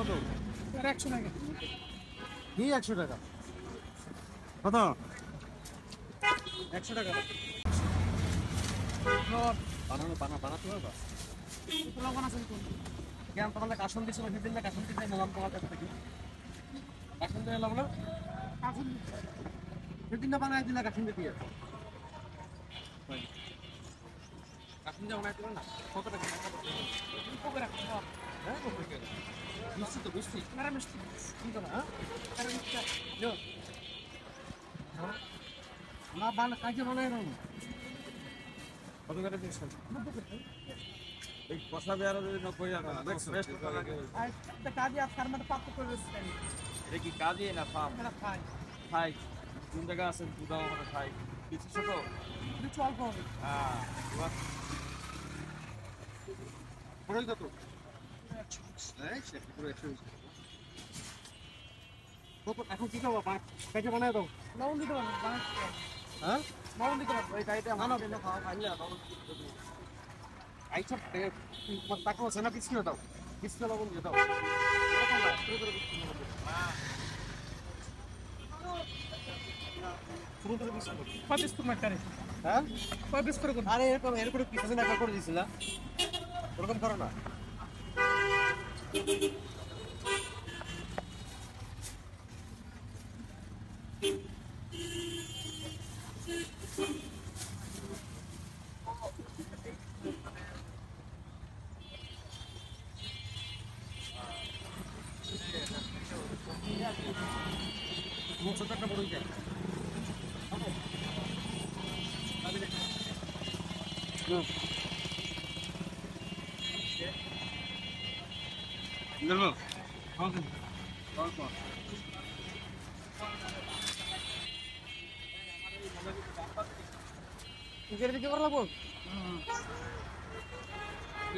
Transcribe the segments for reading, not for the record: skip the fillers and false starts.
কত? 100 টাকা। কি 100 টাকা? কত? 100 টাকা। বানাতে পারবা? লবণ আছে কোন? কেন তোমাদের কাশন দিছিল সেদিন না কাশন দিতে নিলাম তোমার কাছ থেকে। কাশন দিয়ে এলাম না? কাজুন সেদিন না বানাই দিলা কাশন দিয়ে। কাশন দিয়ে বানাই দিল না? কত টাকা? উপরে রাখো। হ্যাঁ কত টাকা? মিষ্টি তো মিষ্টি। মেরা মিষ্টি। কি কথা হ্যাঁ? মেরা মিষ্টি। Jo. না বানা কাজে বানাই না কত করে দিচ্ছ এই কষা বেয়ার যদি 90 টাকা দেখছো আর একটা কাজে আর ফার্মার পাত্র করে দিচ্ছেন এটা কি কাজে না ফার্ম মেরা খাই খাই কোন জায়গা আছে দুটা আমরা খাই কিছু ছোট কিছু অল্প হবে হ্যাঁ পুরো কত এই সে পুরো 120 কত এখন কি খাবো কাজে বানাই দাও লবণ দিতে পারবেন বানাতে হ্যাঁ লবণ দিতে পারবেন ওই গাড়িতে মানা দিলে খাওয়া খাইলে আইসব তোমার টাকা আছে না পিছনে দাও পিছনে লবণ দিয়ে দাও এরকম না পুরো করে পিছনে লবণ দিয়ে পুরো করে পিছনে 25 করে মারতে হ্যাঁ 25 করে কোন আরে এরকম পিছনে একা করে দিছিলা ওরকম করো না ছোট একটা বড়ই যায় দেবো অল্প নিজের দিকে করা লাগবো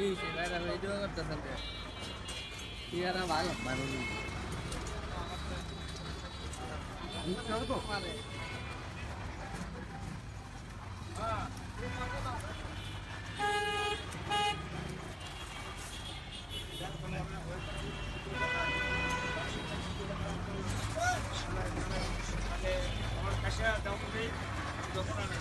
এই সেটা ভিডিও করতেছেন রে ইয়ারা ভালো ভালো মানে আমার কাছে দাও তুমি দোকানে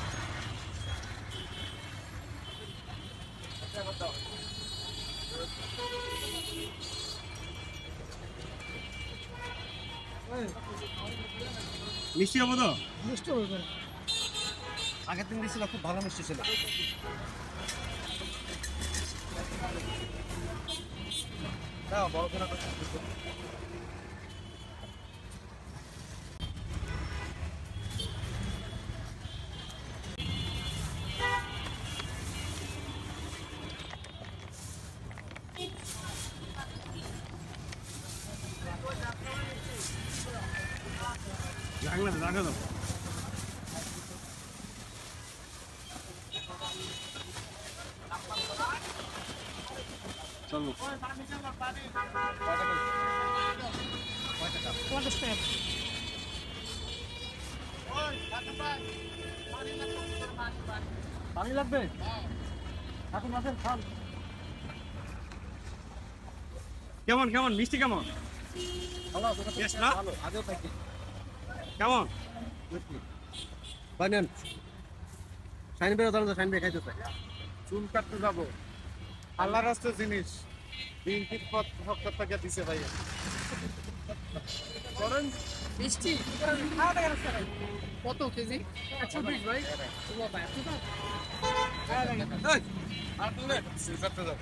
মিষ্টি হবো তো মিষ্টি হবে আগের দিন দিয়েছিল খুব ভালো মিষ্টি ছিল দাও বড় করে রাখা দাও চলো 50 টাকা পানি লাগবে এখন মাছের খান কেমন কেমন মিষ্টি কেমন ভালো না আগেও থাকি কেমন বানেন শাইন বেরো তাহলে শাইন বে খাইতে চাই চুল কাটতে যাবো আল্লাহর রাস্তার জিনিস 3 পথ 70 টাকা দিছে ভাই করেন মিষ্টি খাওয়া টাকা রাস্তা কত কেজি 120 ভাই তোমরা ভাই এত দাম আর তুমি কাটতে যাও